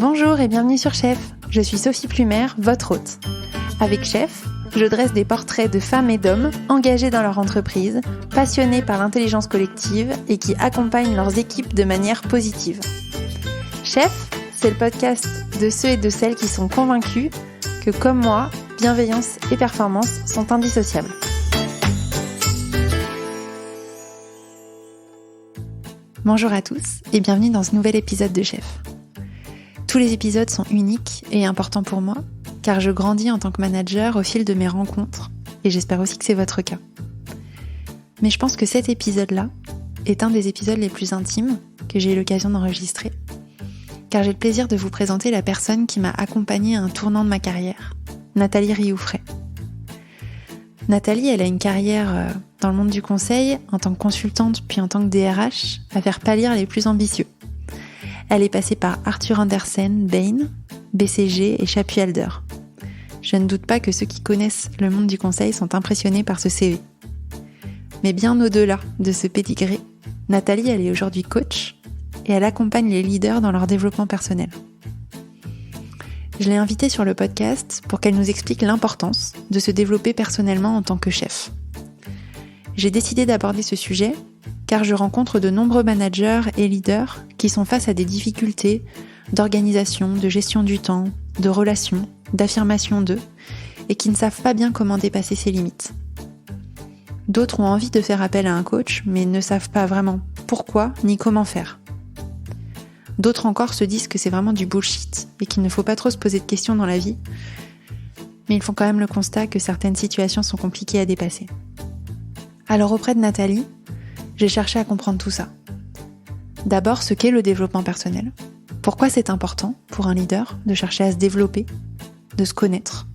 Bonjour et bienvenue sur Chef. Je suis Sophie Plumer, votre hôte. Avec Chef, je dresse des portraits de femmes et d'hommes engagés dans leur entreprise, passionnés par l'intelligence collective et qui accompagnent leurs équipes de manière positive. Chef, c'est le podcast de ceux et de celles qui sont convaincus que, comme moi, bienveillance et performance sont indissociables. Bonjour à tous et bienvenue dans ce nouvel épisode de Chef. Tous les épisodes sont uniques et importants pour moi, car je grandis en tant que manager au fil de mes rencontres, et j'espère aussi que c'est votre cas. Mais je pense que cet épisode-là est un des épisodes les plus intimes que j'ai eu l'occasion d'enregistrer, car j'ai le plaisir de vous présenter la personne qui m'a accompagnée à un tournant de ma carrière, Nathalie Rioufret. Nathalie, elle a une carrière dans le monde du conseil, en tant que consultante puis en tant que DRH, à faire pâlir les plus ambitieux. Elle est passée par Arthur Andersen, Bain, BCG et Chapuis Alder. Je ne doute pas que ceux qui connaissent le monde du conseil sont impressionnés par ce CV. Mais bien au-delà de ce pédigré, Nathalie, elle est aujourd'hui coach et elle accompagne les leaders dans leur développement personnel. Je l'ai invitée sur le podcast pour qu'elle nous explique l'importance de se développer personnellement en tant que chef. J'ai décidé d'aborder ce sujet car je rencontre de nombreux managers et leaders qui sont face à des difficultés d'organisation, de gestion du temps, de relations, d'affirmation d'eux, et qui ne savent pas bien comment dépasser ces limites. D'autres ont envie de faire appel à un coach, mais ne savent pas vraiment pourquoi ni comment faire. D'autres encore se disent que c'est vraiment du bullshit et qu'il ne faut pas trop se poser de questions dans la vie, mais ils font quand même le constat que certaines situations sont compliquées à dépasser. Alors auprès de Nathalie, j'ai cherché à comprendre tout ça. D'abord, ce qu'est le développement personnel. Pourquoi c'est important pour un leader de chercher à se développer, de se connaître.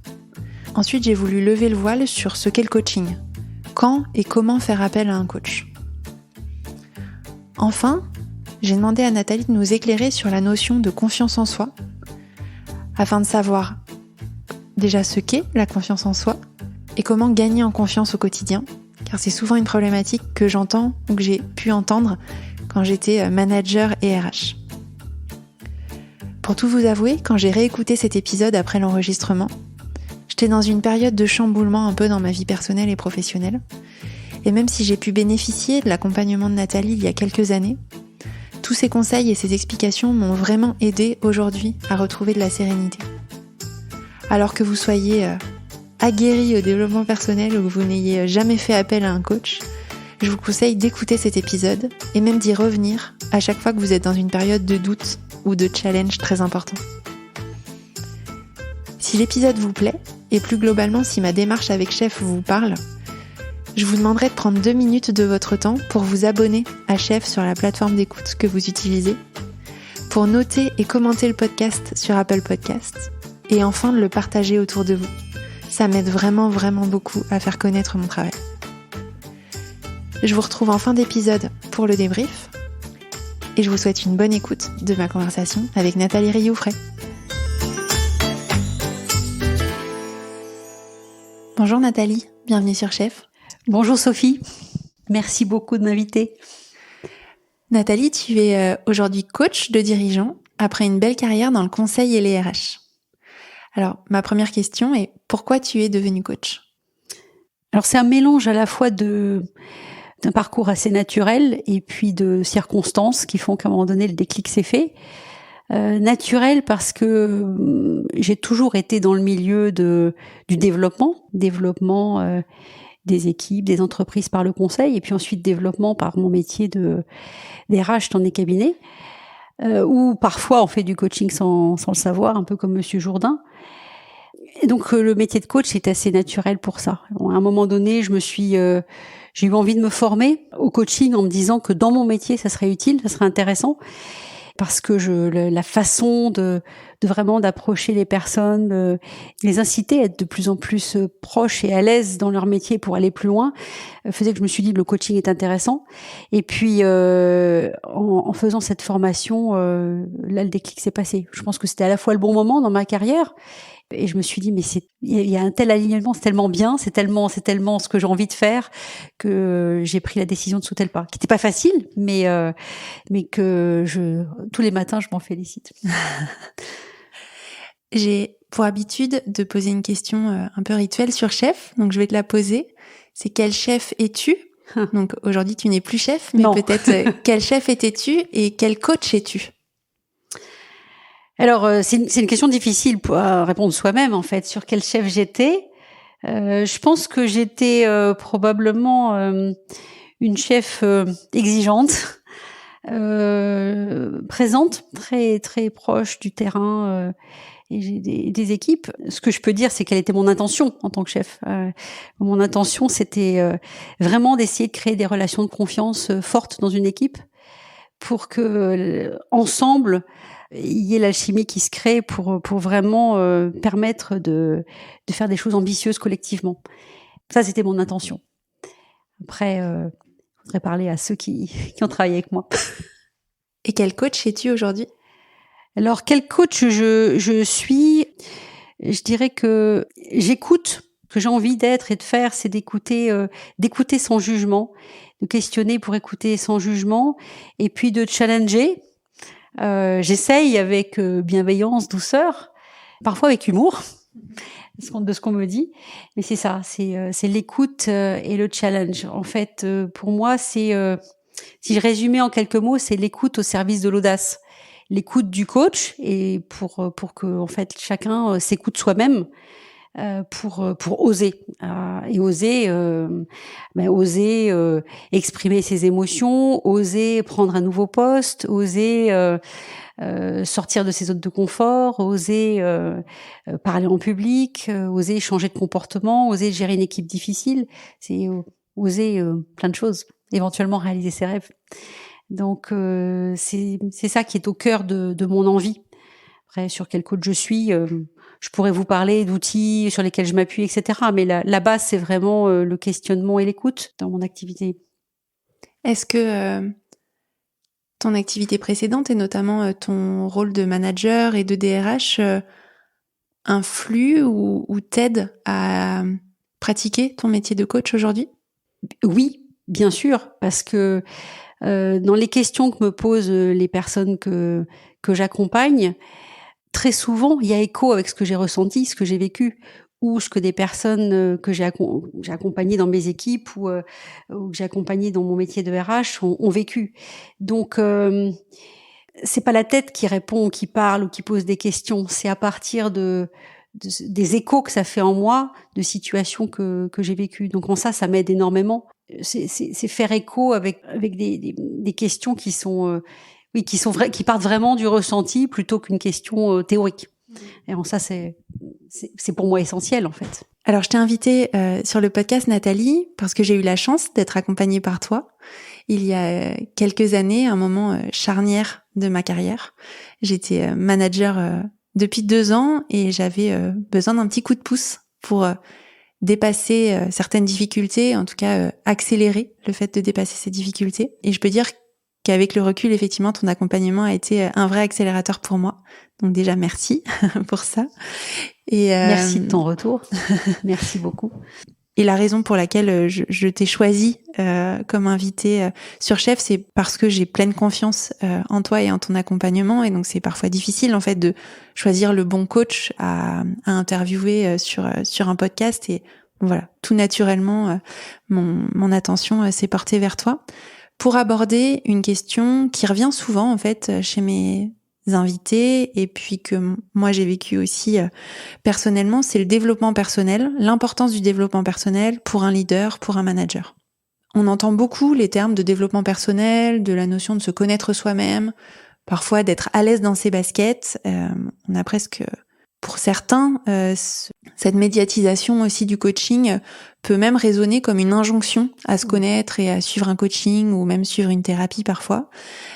Ensuite, j'ai voulu lever le voile sur ce qu'est le coaching. Quand et comment faire appel à un coach. Enfin, j'ai demandé à Nathalie de nous éclairer sur la notion de confiance en soi, afin de savoir déjà ce qu'est la confiance en soi et comment gagner en confiance au quotidien, car c'est souvent une problématique que j'entends ou que j'ai pu entendre quand j'étais manager et RH. Pour tout vous avouer, quand j'ai réécouté cet épisode après l'enregistrement, j'étais dans une période de chamboulement un peu dans ma vie personnelle et professionnelle. Et même si j'ai pu bénéficier de l'accompagnement de Nathalie il y a quelques années, tous ces conseils et ces explications m'ont vraiment aidé aujourd'hui à retrouver de la sérénité. Alors que vous soyez aguerri au développement personnel ou que vous n'ayez jamais fait appel à un coach, je vous conseille d'écouter cet épisode et même d'y revenir à chaque fois que vous êtes dans une période de doute ou de challenge très important. Si l'épisode vous plaît, et plus globalement si ma démarche avec Chef vous parle, je vous demanderai de prendre 2 minutes de votre temps pour vous abonner à Chef sur la plateforme d'écoute que vous utilisez, pour noter et commenter le podcast sur Apple Podcasts, et enfin de le partager autour de vous. Ça m'aide vraiment beaucoup à faire connaître mon travail. Je vous retrouve en fin d'épisode pour le débrief, et je vous souhaite une bonne écoute de ma conversation avec Nathalie Rioufret. Bonjour Nathalie, bienvenue sur Chef. Bonjour Sophie, merci beaucoup de m'inviter. Nathalie, tu es aujourd'hui coach de dirigeants après une belle carrière dans le conseil et les RH. Alors, ma première question est, pourquoi tu es devenue coach ? Alors c'est un mélange à la fois d'un parcours assez naturel et puis de circonstances qui font qu'à un moment donné le déclic s'est fait. Naturel parce que j'ai toujours été dans le milieu du développement des équipes, des entreprises par le conseil, et puis ensuite développement par mon métier de DRH dans des cabinets, où parfois on fait du coaching sans le savoir, un peu comme Monsieur Jourdain. Et donc le métier de coach est assez naturel pour ça. Bon, à un moment donné, j'ai eu envie de me former au coaching en me disant que dans mon métier, ça serait utile, ça serait intéressant, parce que la façon de vraiment d'approcher les personnes, les inciter à être de plus en plus proches et à l'aise dans leur métier pour aller plus loin, faisait que je me suis dit le coaching est intéressant. Et puis en faisant cette formation, là le déclic s'est passé. Je pense que c'était à la fois le bon moment dans ma carrière. Et je me suis dit, mais il y a un tel alignement, c'est tellement bien, c'est tellement ce que j'ai envie de faire que j'ai pris la décision de sauter le pas, qui n'était pas facile, mais que tous les matins, je m'en félicite. J'ai pour habitude de poser une question un peu rituelle sur chef, donc je vais te la poser. C'est quel chef es-tu? Donc aujourd'hui, tu n'es plus chef, mais peut-être quel chef étais-tu et quel coach es-tu? Alors, c'est une question difficile pour répondre soi-même, en fait, sur quel chef j'étais. Je pense que j'étais probablement une chef exigeante, présente, très très proche du terrain et des équipes. Ce que je peux dire, c'est quelle était mon intention en tant que chef. Mon intention, c'était vraiment d'essayer de créer des relations de confiance fortes dans une équipe pour que ensemble il y ait l'alchimie qui se crée pour vraiment permettre de faire des choses ambitieuses collectivement. Ça, c'était mon intention. Après, je voudrais parler à ceux qui ont travaillé avec moi. Et quel coach es-tu aujourd'hui? Alors, quel coach je suis? Je dirais que j'écoute. Ce que j'ai envie d'être et de faire, c'est d'écouter sans jugement, de questionner pour écouter sans jugement, et puis de challenger. J'essaye avec bienveillance, douceur, parfois avec humour, de ce qu'on me dit. Mais c'est ça, c'est l'écoute et le challenge. En fait, pour moi, si je résumais en quelques mots, c'est l'écoute au service de l'audace, l'écoute du coach et pour que en fait chacun s'écoute soi-même. Pour oser et oser exprimer ses émotions, oser prendre un nouveau poste, oser sortir de ses zones de confort, oser parler en public, oser changer de comportement, oser gérer une équipe difficile, c'est oser plein de choses, éventuellement réaliser ses rêves. Donc c'est ça qui est au cœur de mon envie. Après, sur quel coach je suis, je pourrais vous parler d'outils sur lesquels je m'appuie, etc. Mais la base, c'est vraiment le questionnement et l'écoute dans mon activité. Est-ce que ton activité précédente, et notamment ton rôle de manager et de DRH, influe ou t'aide à pratiquer ton métier de coach aujourd'hui? Oui, bien sûr, parce que dans les questions que me posent les personnes que j'accompagne, très souvent, il y a écho avec ce que j'ai ressenti, ce que j'ai vécu, ou ce que des personnes que j'ai accompagnées dans mes équipes ou que j'ai accompagnées dans mon métier de RH ont vécu. Donc, c'est pas la tête qui répond, qui parle ou qui pose des questions. C'est à partir des échos que ça fait en moi, de situations que j'ai vécues. Donc en ça m'aide énormément. C'est faire écho avec des questions qui sont qui sont vraies, qui partent vraiment du ressenti plutôt qu'une question théorique. Et en ça c'est pour moi essentiel en fait. Alors je t'ai invitée sur le podcast, Nathalie, parce que j'ai eu la chance d'être accompagnée par toi il y a quelques années, un moment charnière de ma carrière. J'étais manager depuis 2 ans et j'avais besoin d'un petit coup de pouce pour dépasser certaines difficultés, en tout cas accélérer le fait de dépasser ces difficultés. Et je peux dire qu'avec le recul, effectivement, ton accompagnement a été un vrai accélérateur pour moi. Donc déjà, merci pour ça. Et merci de ton retour. Merci beaucoup. Et la raison pour laquelle je t'ai choisi comme invitée sur Chef, c'est parce que j'ai pleine confiance en toi et en ton accompagnement. Et donc, c'est parfois difficile, en fait, de choisir le bon coach à interviewer sur un podcast. Et voilà, tout naturellement, mon attention s'est portée vers toi pour aborder une question qui revient souvent, en fait, chez mes invités et puis que moi j'ai vécu aussi personnellement, c'est le développement personnel, l'importance du développement personnel pour un leader, pour un manager. On entend beaucoup les termes de développement personnel, de la notion de se connaître soi-même, parfois d'être à l'aise dans ses baskets. On a presque, pour certains, cette médiatisation aussi du coaching peut même résonner comme une injonction à se connaître et à suivre un coaching ou même suivre une thérapie parfois.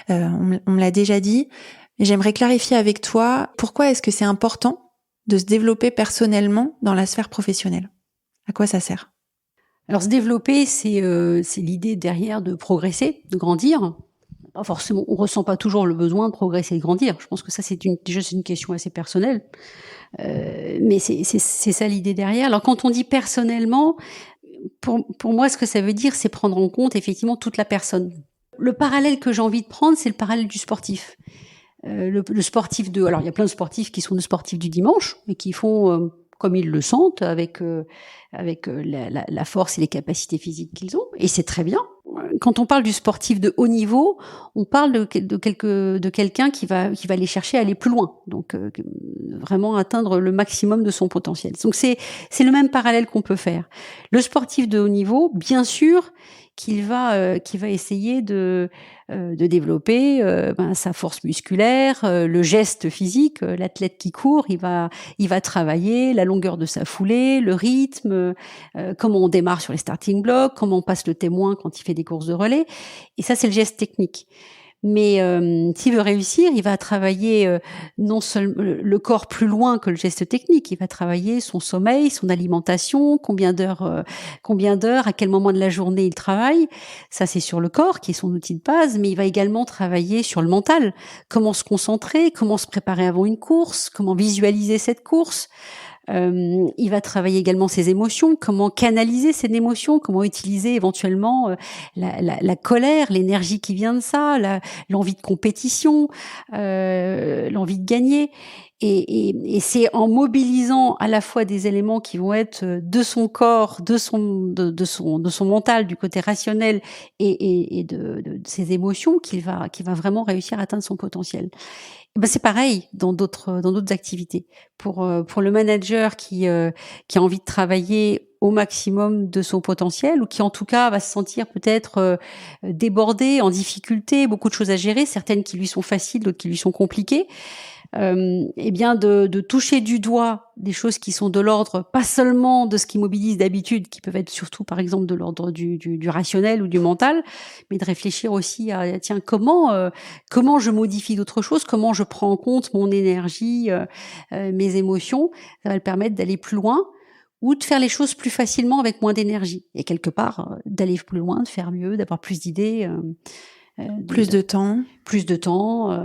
On me l'a déjà dit. Et j'aimerais clarifier avec toi, pourquoi est-ce que c'est important de se développer personnellement dans la sphère professionnelle? À quoi ça sert? Alors se développer, c'est l'idée derrière de progresser, de grandir. Pas forcément, on ressent pas toujours le besoin de progresser et de grandir. Je pense que ça, déjà, c'est une question assez personnelle. Mais c'est ça l'idée derrière. Alors quand on dit personnellement, pour moi, ce que ça veut dire, c'est prendre en compte effectivement toute la personne. Le parallèle que j'ai envie de prendre, c'est le parallèle du sportif. Le sportif alors il y a plein de sportifs qui sont des sportifs du dimanche et qui font comme ils le sentent, avec la force et les capacités physiques qu'ils ont, et c'est très bien. Quand on parle du sportif de haut niveau, on parle de quelqu'un qui va aller chercher à aller plus loin, donc vraiment atteindre le maximum de son potentiel. Donc c'est le même parallèle qu'on peut faire. Le sportif de haut niveau, bien sûr, qu'il va essayer de développer sa force musculaire, le geste physique. L'athlète qui court, il va travailler la longueur de sa foulée, le rythme, comment on démarre sur les starting blocks, comment on passe le témoin quand il fait des courses de relais. Et ça, c'est le geste technique. Mais s'il veut réussir, il va travailler non seulement le corps plus loin que le geste technique. Il va travailler son sommeil, son alimentation, combien d'heures, à quel moment de la journée il travaille. Ça, c'est sur le corps qui est son outil de base. Mais il va également travailler sur le mental. Comment se concentrer, comment se préparer avant une course, comment visualiser cette course. Il va travailler également ses émotions, comment canaliser ses émotions, comment utiliser éventuellement la colère, l'énergie qui vient de ça, l'envie de compétition, l'envie de gagner. Et c'est en mobilisant à la fois des éléments qui vont être de son corps, de son mental, du côté rationnel et de ses émotions qu'il va vraiment réussir à atteindre son potentiel. Ben c'est pareil dans d'autres activités. Pour le manager qui a envie de travailler au maximum de son potentiel, ou qui en tout cas va se sentir peut-être débordé, en difficulté, beaucoup de choses à gérer, certaines qui lui sont faciles, d'autres qui lui sont compliquées. Eh bien de toucher du doigt des choses qui sont de l'ordre pas seulement de ce qui mobilise d'habitude, qui peuvent être surtout par exemple de l'ordre du rationnel ou du mental, mais de réfléchir aussi à tiens comment je modifie d'autres choses, comment je prends en compte mon énergie, mes émotions. Ça va le permettre d'aller plus loin ou de faire les choses plus facilement avec moins d'énergie, et quelque part d'aller plus loin, de faire mieux, d'avoir plus d'idées. Plus de temps,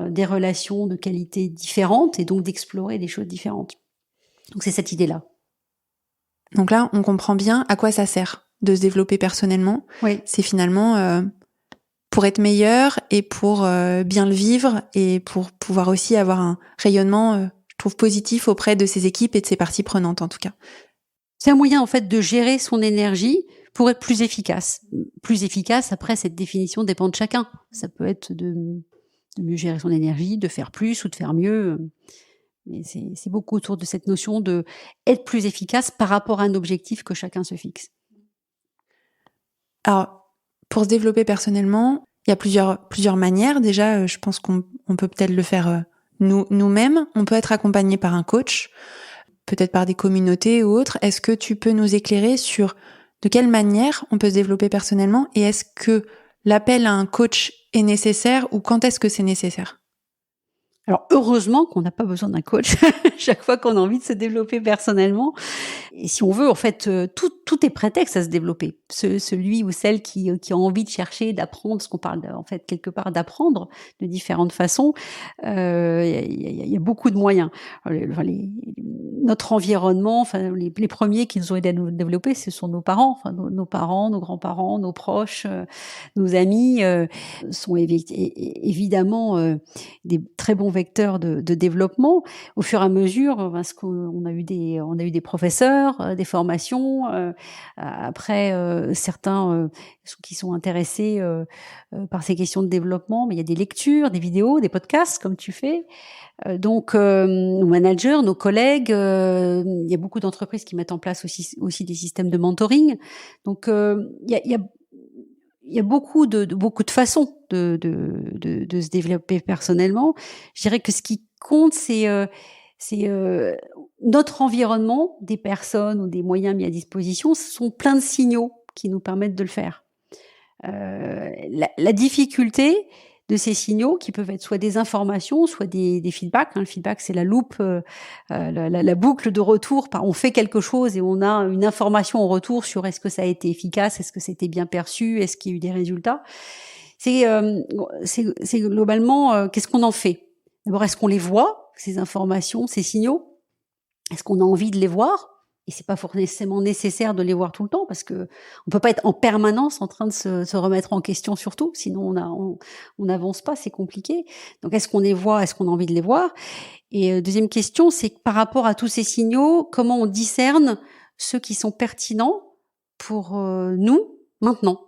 des relations de qualité différentes, et donc d'explorer des choses différentes. Donc c'est cette idée-là. Donc là, on comprend bien à quoi ça sert de se développer personnellement. Oui. C'est finalement pour être meilleur et pour bien le vivre, et pour pouvoir aussi avoir un rayonnement, je trouve, positif auprès de ses équipes et de ses parties prenantes en tout cas. C'est un moyen en fait de gérer son énergie pour être plus efficace. Plus efficace, après, cette définition dépend de chacun. Ça peut être de mieux gérer son énergie, de faire plus ou de faire mieux. Mais c'est beaucoup autour de cette notion de être plus efficace par rapport à un objectif que chacun se fixe. Alors, pour se développer personnellement, il y a plusieurs manières. Déjà, je pense qu'on peut peut-être le faire nous-mêmes. On peut être accompagné par un coach, peut-être par des communautés ou autres. Est-ce que tu peux nous éclairer sur de quelle manière on peut se développer personnellement, et est-ce que l'appel à un coach est nécessaire, ou quand est-ce que c'est nécessaire? Alors heureusement qu'on n'a pas besoin d'un coach chaque fois qu'on a envie de se développer personnellement. Et si on veut, en fait, tout est prétexte à se développer. Celui ou celle qui a envie de chercher, d'apprendre, ce qu'on parle en fait quelque part d'apprendre de différentes façons, il y a beaucoup de moyens. Notre environnement, enfin les premiers qui nous ont aidé à nous développer, ce sont nos parents, enfin nos parents, nos grands-parents, nos proches, nos amis sont évidemment des très bons vecteurs de développement. Au fur et à mesure, parce qu'on a eu des professeurs, des formations. Après, certains qui sont intéressés par ces questions de développement, mais il y a des lectures, des vidéos, des podcasts comme tu fais. Donc, nos managers, nos collègues, il y a beaucoup d'entreprises qui mettent en place aussi des systèmes de mentoring. Donc, il y a beaucoup de façons de se développer personnellement. Je dirais que ce qui compte, c'est notre environnement, des personnes ou des moyens mis à disposition. Ce sont plein de signaux qui nous permettent de le faire. La difficulté, ces signaux qui peuvent être soit des informations, soit des feedbacks. Le feedback, c'est la loupe, la boucle de retour. On fait quelque chose et on a une information en retour sur est-ce que ça a été efficace, est-ce que c'était bien perçu, est-ce qu'il y a eu des résultats. C'est globalement qu'est-ce qu'on en fait. D'abord, est-ce qu'on les voit, ces informations, ces signaux? Est-ce qu'on a envie de les voir? Et c'est pas forcément nécessaire de les voir tout le temps parce que on peut pas être en permanence en train de se remettre en question sur tout, sinon on n'avance pas, c'est compliqué. Donc est-ce qu'on les voit, est-ce qu'on a envie de les voir? Et deuxième question, c'est que par rapport à tous ces signaux, comment on discerne ceux qui sont pertinents pour nous maintenant?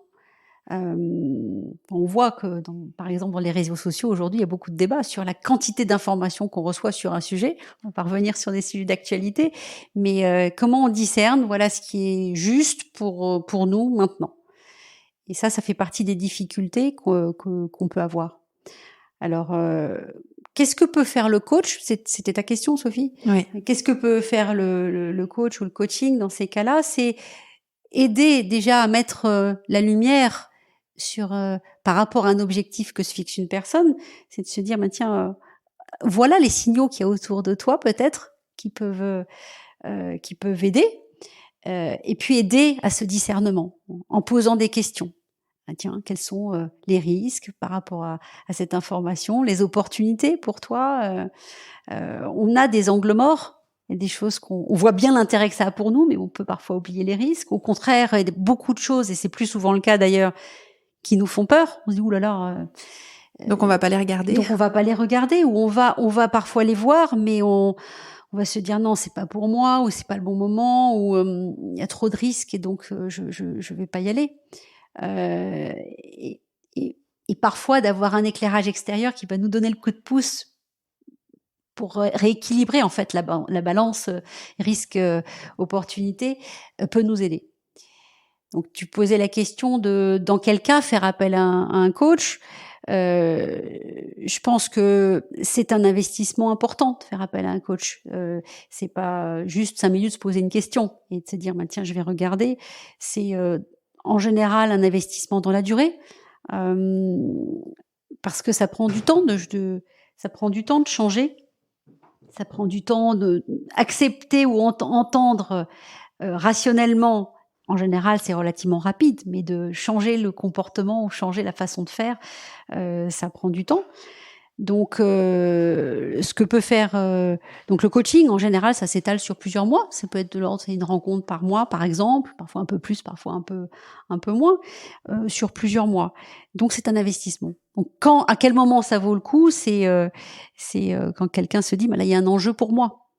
On voit que, par exemple, dans les réseaux sociaux, aujourd'hui, il y a beaucoup de débats sur la quantité d'informations qu'on reçoit sur un sujet. On va pas revenir sur des sujets d'actualité, mais comment on discerne, voilà, ce qui est juste pour nous maintenant. Et ça fait partie des difficultés qu'on peut avoir. Alors, qu'est-ce que peut faire le coach? C'était ta question, Sophie? Oui. Qu'est-ce que peut faire le coach ou le coaching dans ces cas-là? C'est aider déjà à mettre la lumière sur par rapport à un objectif que se fixe une personne, c'est de se dire tiens, voilà les signaux qu'il y a autour de toi peut-être qui peuvent aider, et puis aider à ce discernement en posant des questions. Tiens, quels sont les risques par rapport à cette information, les opportunités pour toi? On a des angles morts. Il y a des choses on voit bien l'intérêt que ça a pour nous, mais on peut parfois oublier les risques. Au contraire, il y a beaucoup de choses, et c'est plus souvent le cas d'ailleurs, qui nous font peur. On se dit ouh là là. Donc on va pas les regarder. Donc on va pas les regarder, ou on va parfois les voir, mais on va se dire non, c'est pas pour moi, ou c'est pas le bon moment, ou il y a trop de risques et donc je vais pas y aller. Et parfois d'avoir un éclairage extérieur qui va nous donner le coup de pouce pour rééquilibrer en fait la balance risque-opportunité peut nous aider. Donc tu posais la question de dans quel cas faire appel à un coach. Je pense que c'est un investissement important de faire appel à un coach. C'est pas juste 5 minutes se poser une question et de se dire tiens, je vais regarder. C'est en général un investissement dans la durée, parce que ça prend du temps ça prend du temps de changer. Ça prend du temps de accepter ou entendre rationnellement. En général, c'est relativement rapide, mais de changer le comportement ou changer la façon de faire, ça prend du temps. Donc, ce que peut faire donc le coaching, en général, ça s'étale sur plusieurs mois. Ça peut être de l'ordre, c'est une rencontre par mois, par exemple, parfois un peu plus, parfois un peu moins, sur plusieurs mois. Donc, c'est un investissement. Donc, à quel moment ça vaut le coup, c'est quand quelqu'un se dit, là, il y a un enjeu pour moi.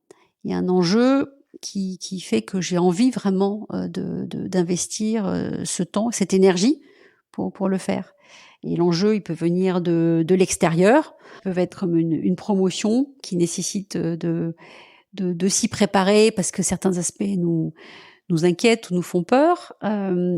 Il y a un enjeu qui fait que j'ai envie vraiment d'investir ce temps, cette énergie pour le faire. Et l'enjeu, il peut venir de l'extérieur, peut être comme une promotion qui nécessite de s'y préparer parce que certains aspects nous inquiètent ou nous font peur,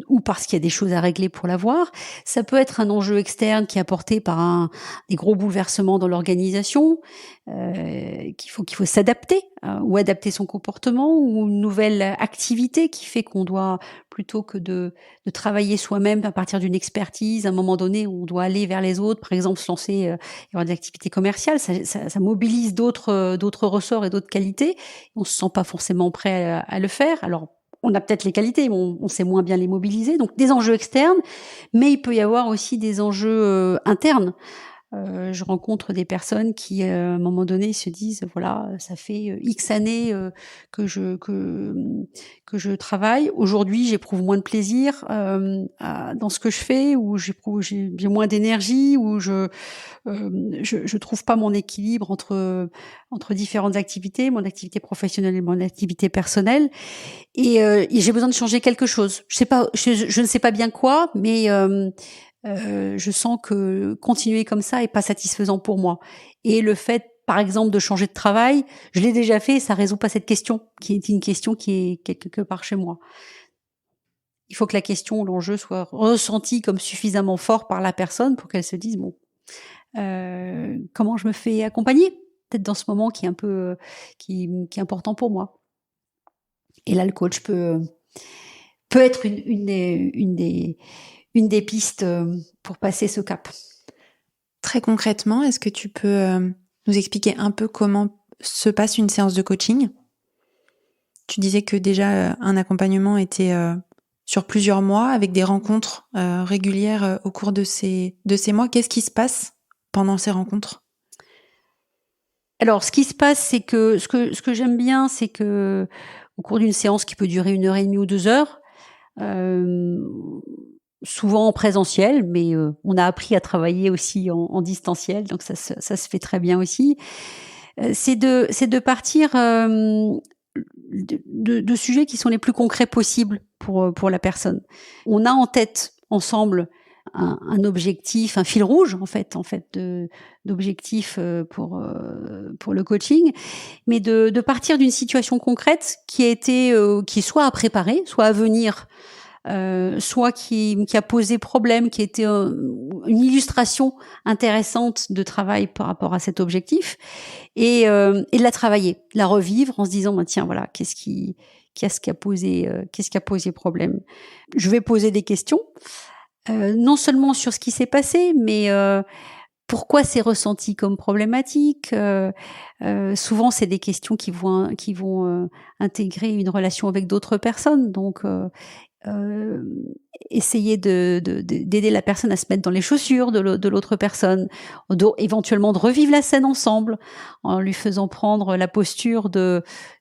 ou parce qu'il y a des choses à régler pour l'avoir. Ça peut être un enjeu externe qui est apporté par des gros bouleversements dans l'organisation, qu'il faut s'adapter, ou adapter son comportement, ou une nouvelle activité qui fait qu'on doit, plutôt que de travailler soi-même à partir d'une expertise, à un moment donné où on doit aller vers les autres, par exemple se lancer, y avoir des activités commerciales, ça mobilise d'autres ressorts et d'autres qualités. On se sent pas forcément prêt à le faire. Alors on a peut-être les qualités, mais on sait moins bien les mobiliser. Donc des enjeux externes, mais il peut y avoir aussi des enjeux internes. Je rencontre des personnes qui, à un moment donné, se disent voilà, ça fait X années que je travaille. Aujourd'hui, j'éprouve moins de plaisir dans ce que je fais, ou j'ai moins d'énergie, ou je trouve pas mon équilibre entre différentes activités, mon activité professionnelle et mon activité personnelle, et j'ai besoin de changer quelque chose. Je ne sais pas bien quoi, mais je sens que continuer comme ça est pas satisfaisant pour moi. Et le fait, par exemple, de changer de travail, je l'ai déjà fait, ça résout pas cette question, qui est une question qui est quelque part chez moi. Il faut que la question ou l'enjeu soit ressenti comme suffisamment fort par la personne pour qu'elle se dise comment je me fais accompagner, peut-être dans ce moment qui est un peu qui est important pour moi. Et là, le coach peut être une des pistes pour passer ce cap. très concrètement, est-ce que tu peux nous expliquer un peu comment se passe une séance de coaching ? Tu disais que déjà un accompagnement était sur plusieurs mois avec des rencontres régulières au cours de ces mois. Qu'est-ce qui se passe pendant ces rencontres ? Alors, ce qui se passe, c'est que ce que j'aime bien, c'est que au cours d'une séance qui peut durer 1h30 ou 2 heures, souvent en présentiel, mais on a appris à travailler aussi en distanciel, donc ça se fait très bien aussi. C'est de partir de sujets qui sont les plus concrets possibles pour la personne. On a en tête ensemble un objectif, un fil rouge en fait d'objectifs pour le coaching, mais de partir d'une situation concrète qui est soit à préparer, soit à venir, soit qui a posé problème, qui était une illustration intéressante de travail par rapport à cet objectif, et de la travailler, de la revivre en se disant tiens voilà, qu'est-ce qui a posé problème. Je vais poser des questions, non seulement sur ce qui s'est passé, mais pourquoi c'est ressenti comme problématique. Souvent c'est des questions qui vont intégrer une relation avec d'autres personnes, donc essayer d'aider la personne à se mettre dans les chaussures de l'autre personne, éventuellement de revivre la scène ensemble en lui faisant prendre la posture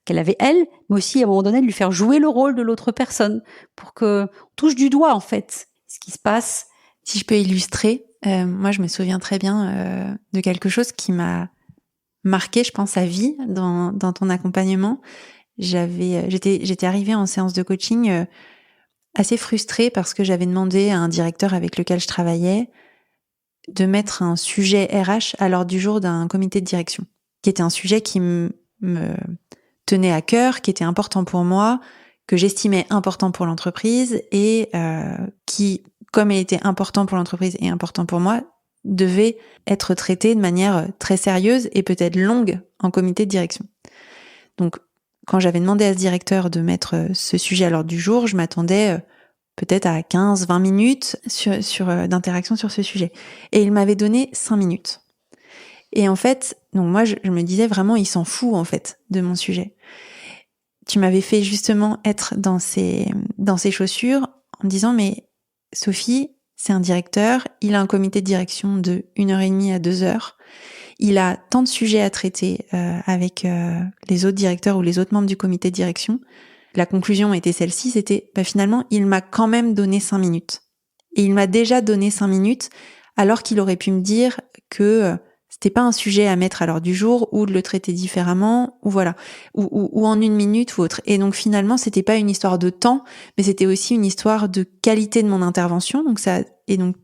qu'elle avait elle, mais aussi à un moment donné de lui faire jouer le rôle de l'autre personne pour que on touche du doigt en fait ce qui se passe. Si je peux illustrer, moi je me souviens très bien de quelque chose qui m'a marqué, je pense, à vie dans ton accompagnement. J'étais arrivée en séance de coaching assez frustrée parce que j'avais demandé à un directeur avec lequel je travaillais de mettre un sujet RH à l'ordre du jour d'un comité de direction, qui était un sujet qui me tenait à cœur, qui était important pour moi, que j'estimais important pour l'entreprise et qui, comme il était important pour l'entreprise et important pour moi, devait être traité de manière très sérieuse et peut-être longue en comité de direction. Donc, quand j'avais demandé à ce directeur de mettre ce sujet à l'ordre du jour, je m'attendais peut-être à 15-20 minutes d'interaction sur ce sujet. Et il m'avait donné 5 minutes. Et en fait, donc moi, je me disais vraiment, il s'en fout en fait de mon sujet. Tu m'avais fait justement être dans ces chaussures en me disant, mais Sophie, c'est un directeur, il a un comité de direction de 1h30 à 2 heures. Il a tant de sujets à traiter avec les autres directeurs ou les autres membres du comité de direction. La conclusion était celle-ci, c'était finalement, il m'a quand même donné 5 minutes. Et il m'a déjà donné 5 minutes alors qu'il aurait pu me dire que c'était pas un sujet à mettre à l'ordre du jour ou de le traiter différemment ou voilà, ou en 1 minute ou autre. Et donc finalement, c'était pas une histoire de temps, mais c'était aussi une histoire de qualité de mon intervention. Donc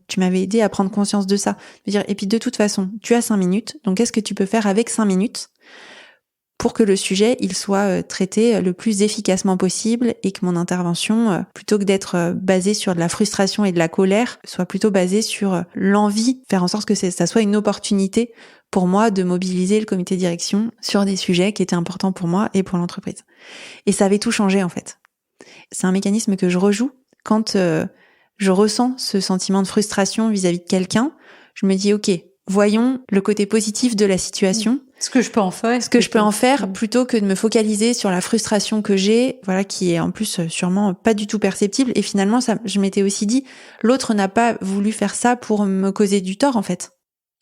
tu m'avais aidé à prendre conscience de ça. Et puis de toute façon, tu as 5 minutes, donc qu'est-ce que tu peux faire avec 5 minutes pour que le sujet il soit traité le plus efficacement possible et que mon intervention, plutôt que d'être basée sur de la frustration et de la colère, soit plutôt basée sur l'envie, faire en sorte que ça soit une opportunité pour moi de mobiliser le comité de direction sur des sujets qui étaient importants pour moi et pour l'entreprise. Et ça avait tout changé en fait. C'est un mécanisme que je rejoue quand je ressens ce sentiment de frustration vis-à-vis de quelqu'un. Je me dis ok, voyons le côté positif de la situation. Ce que je peux en faire. Plutôt que de me focaliser sur la frustration que j'ai, voilà, qui est en plus sûrement pas du tout perceptible. Et finalement, je m'étais aussi dit, l'autre n'a pas voulu faire ça pour me causer du tort, en fait.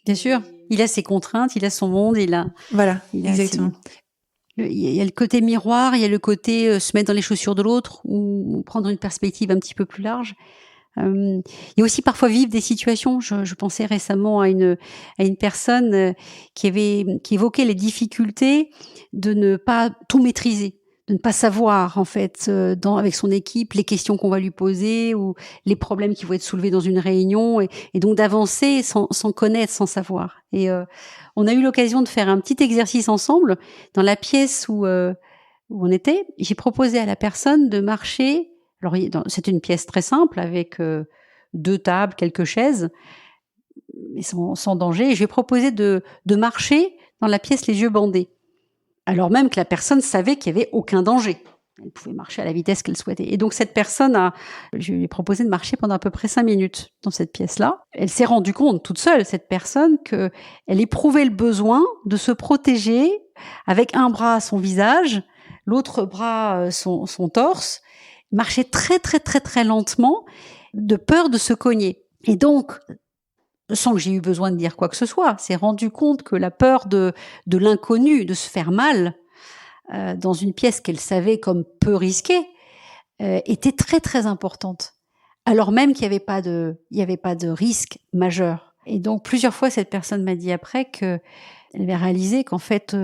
Bien sûr. Il a ses contraintes, il a son monde, Voilà, exactement. Il y a le côté miroir, il y a le côté se mettre dans les chaussures de l'autre ou prendre une perspective un petit peu plus large. Il y a aussi parfois vivre des situations. Je pensais récemment à une personne qui évoquait les difficultés de ne pas tout maîtriser, de ne pas savoir en fait avec son équipe les questions qu'on va lui poser ou les problèmes qui vont être soulevés dans une réunion et donc d'avancer sans connaître, sans savoir. Et on a eu l'occasion de faire un petit exercice ensemble dans la pièce où on était. J'ai proposé à la personne de marcher. Alors, c'était une pièce très simple avec 2 tables, quelques chaises, mais sans danger. Et je lui ai proposé de marcher dans la pièce les yeux bandés, alors même que la personne savait qu'il n'y avait aucun danger. Elle pouvait marcher à la vitesse qu'elle souhaitait. Et donc cette personne je lui ai proposé de marcher pendant à peu près 5 minutes dans cette pièce-là. Elle s'est rendue compte toute seule, cette personne, que elle éprouvait le besoin de se protéger avec un bras son visage, l'autre bras son torse, marcher très très très très lentement, de peur de se cogner. Et donc, sans que j'ai eu besoin de dire quoi que ce soit, s'est rendu compte que la peur de l'inconnu, de se faire mal, dans une pièce qu'elle savait comme peu risquée, était très très importante. Alors même qu'il n'y avait pas de risque majeur. Et donc plusieurs fois, cette personne m'a dit après qu'elle avait réalisé qu'en fait,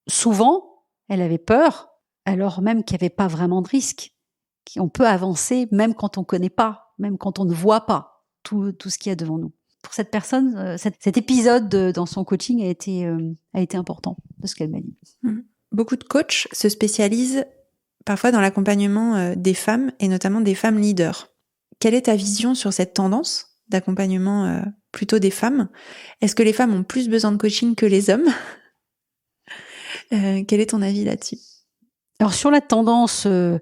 souvent, elle avait peur, alors même qu'il n'y avait pas vraiment de risque. On peut avancer même quand on ne connaît pas, même quand on ne voit pas tout ce qu'il y a devant nous. Pour cette personne, cet épisode dans son coaching a été important, de ce qu'elle m'a dit. Beaucoup de coachs se spécialisent parfois dans l'accompagnement des femmes et notamment des femmes leaders. Quelle est ta vision sur cette tendance d'accompagnement plutôt des femmes ? Est-ce que les femmes ont plus besoin de coaching que les hommes ? Quel est ton avis là-dessus ? Alors sur la tendance de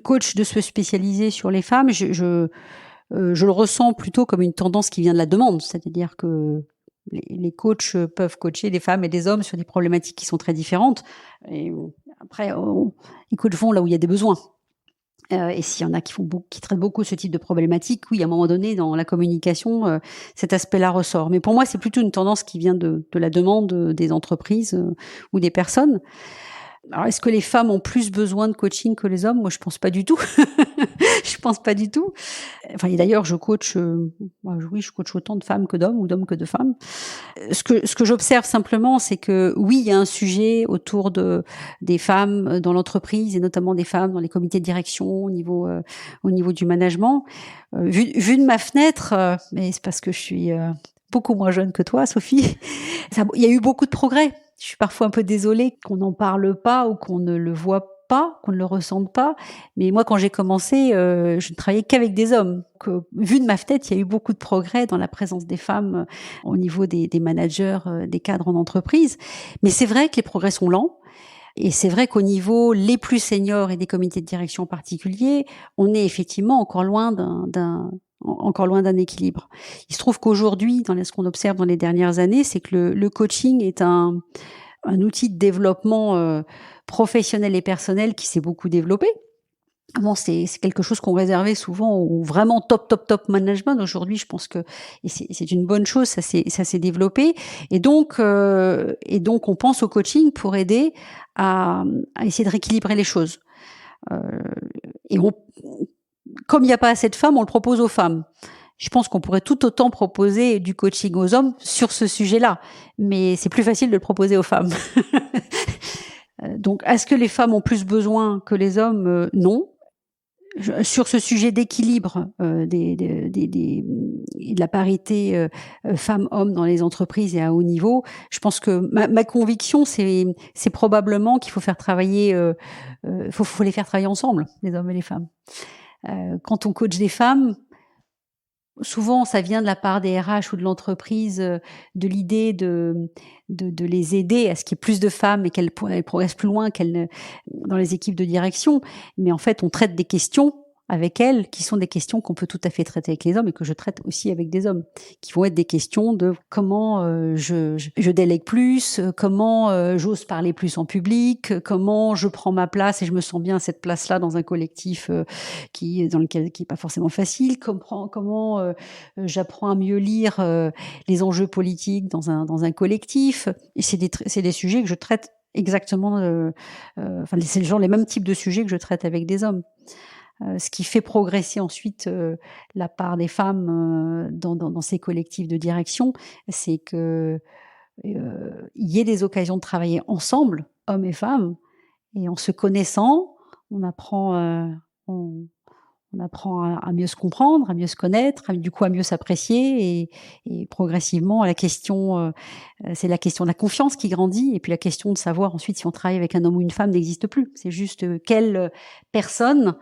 coach de se spécialiser sur les femmes, je le ressens plutôt comme une tendance qui vient de la demande, c'est-à-dire que les coachs peuvent coacher des femmes et des hommes sur des problématiques qui sont très différentes. Et après, les coachs vont là où il y a des besoins. Et s'il y en a qui traitent beaucoup ce type de problématiques, oui, à un moment donné, dans la communication, cet aspect-là ressort. Mais pour moi, c'est plutôt une tendance qui vient de la demande des entreprises ou des personnes. Alors, est-ce que les femmes ont plus besoin de coaching que les hommes ? Moi, je pense pas du tout. Je pense pas du tout. Enfin, et d'ailleurs, je coach autant de femmes que d'hommes ou d'hommes que de femmes. Ce que j'observe simplement, c'est que oui, il y a un sujet autour des femmes dans l'entreprise et notamment des femmes dans les comités de direction au niveau du management. Vu de ma fenêtre, mais c'est parce que je suis beaucoup moins jeune que toi, Sophie. Il y a eu beaucoup de progrès. Je suis parfois un peu désolée qu'on n'en parle pas ou qu'on ne le voit pas, qu'on ne le ressente pas. Mais moi, quand j'ai commencé, je ne travaillais qu'avec des hommes. Donc, vu de ma fenêtre, il y a eu beaucoup de progrès dans la présence des femmes au niveau des managers, des cadres en entreprise. Mais c'est vrai que les progrès sont lents. Et c'est vrai qu'au niveau les plus seniors et des comités de direction en particulier, on est effectivement encore loin d'un équilibre. Il se trouve qu'aujourd'hui, dans ce qu'on observe dans les dernières années, c'est que le coaching est un outil de développement professionnel et personnel qui s'est beaucoup développé. Avant, c'est quelque chose qu'on réservait souvent au vraiment top management. Aujourd'hui, je pense que c'est une bonne chose, ça s'est développé. Et donc, on pense au coaching pour aider à essayer de rééquilibrer les choses. Comme il n'y a pas assez de femmes, on le propose aux femmes. Je pense qu'on pourrait tout autant proposer du coaching aux hommes sur ce sujet-là, mais c'est plus facile de le proposer aux femmes. Donc, est-ce que les femmes ont plus besoin que les hommes ? Non. Sur ce sujet d'équilibre de la parité femmes-hommes dans les entreprises et à haut niveau, je pense que ma conviction, c'est probablement qu'il faut faire travailler, faut les faire travailler ensemble, les hommes et les femmes. Quand on coach des femmes, souvent, ça vient de la part des RH ou de l'entreprise, de l'idée de les aider à ce qu'il y ait plus de femmes et qu'elles progressent plus loin dans les équipes de direction. Mais en fait, on traite des questions avec elles qui sont des questions qu'on peut tout à fait traiter avec les hommes et que je traite aussi avec des hommes, qui vont être des questions de comment je délègue plus, comment j'ose parler plus en public, comment je prends ma place et je me sens bien à cette place-là dans un collectif qui est pas forcément facile, comment j'apprends à mieux lire les enjeux politiques dans un collectif. Et c'est des sujets que je traite exactement, c'est les mêmes types de sujets que je traite avec des hommes. Ce qui fait progresser ensuite la part des femmes dans ces collectifs de direction, c'est que il y ait des occasions de travailler ensemble, hommes et femmes, et en se connaissant, on apprend à mieux se comprendre, à mieux se connaître, du coup à mieux s'apprécier et progressivement c'est la question de la confiance qui grandit et puis la question de savoir ensuite si on travaille avec un homme ou une femme n'existe plus. C'est juste quelle personne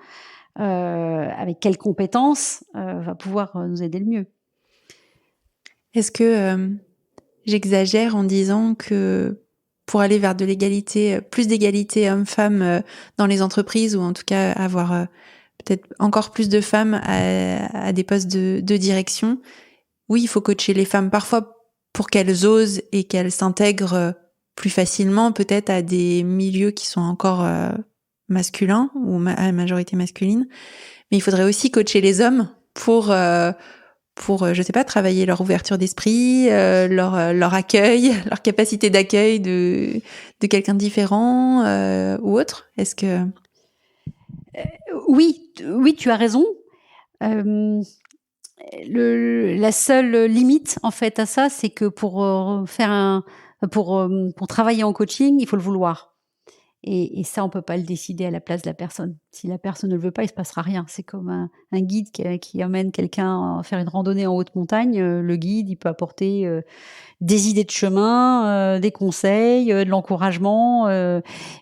avec quelles compétences va pouvoir nous aider le mieux. Est-ce que j'exagère en disant que pour aller vers de l'égalité, plus d'égalité hommes-femmes dans les entreprises, ou en tout cas avoir peut-être encore plus de femmes à des postes de direction. Oui, il faut coacher les femmes parfois pour qu'elles osent et qu'elles s'intègrent plus facilement peut-être à des milieux qui sont encore masculins ou à majorité masculine. Mais il faudrait aussi coacher les hommes pour je sais pas, travailler leur ouverture d'esprit, leur accueil, leur capacité d'accueil de quelqu'un de différent ou autre. Est-ce que oui, tu as raison. La seule limite en fait à ça, c'est que pour travailler en coaching, il faut le vouloir. Et ça, on peut pas le décider à la place de la personne. Si la personne ne le veut pas, il se passera rien. C'est comme un guide qui emmène quelqu'un à faire une randonnée en haute montagne. Le guide, il peut apporter des idées de chemin, des conseils, de l'encouragement.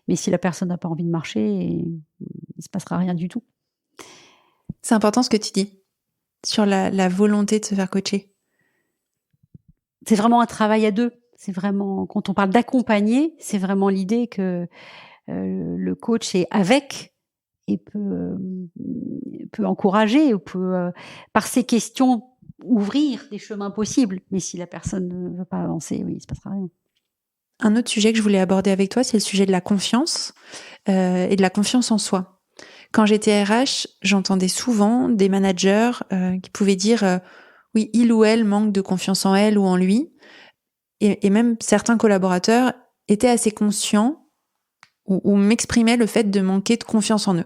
Mais si la personne n'a pas envie de marcher, il se passera rien du tout. C'est important ce que tu dis sur la volonté de se faire coacher. C'est vraiment un travail à deux. C'est vraiment, quand on parle d'accompagner, c'est vraiment l'idée que le coach est avec et peut encourager, ou peut, par ses questions, ouvrir des chemins possibles. Mais si la personne ne veut pas avancer, oui, il se passera rien. Un autre sujet que je voulais aborder avec toi, c'est le sujet de la confiance et de la confiance en soi. Quand j'étais RH, j'entendais souvent des managers qui pouvaient dire oui, il ou elle manque de confiance en elle ou en lui. Et même certains collaborateurs étaient assez conscients ou m'exprimaient le fait de manquer de confiance en eux.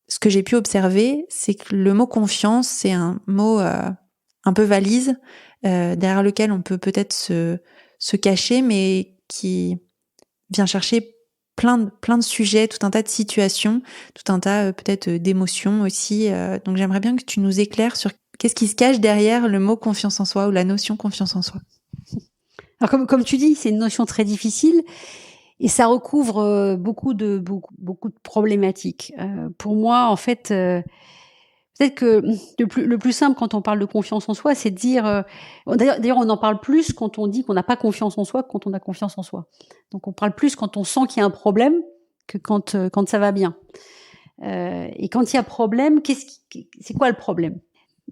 Ce que j'ai pu observer, c'est que le mot confiance, c'est un mot un peu valise, derrière lequel on peut peut-être se cacher, mais qui vient chercher plein de sujets, tout un tas de situations, tout un tas peut-être d'émotions aussi. Donc j'aimerais bien que tu nous éclaires sur qu'est-ce qui se cache derrière le mot confiance en soi ou la notion confiance en soi. Alors comme tu dis, c'est une notion très difficile et ça recouvre beaucoup de problématiques. Pour moi, en fait, peut-être que le plus simple quand on parle de confiance en soi, c'est de dire. D'ailleurs, on en parle plus quand on dit qu'on n'a pas confiance en soi que quand on a confiance en soi. Donc, on parle plus quand on sent qu'il y a un problème que quand ça va bien. Et quand il y a problème, c'est quoi le problème ?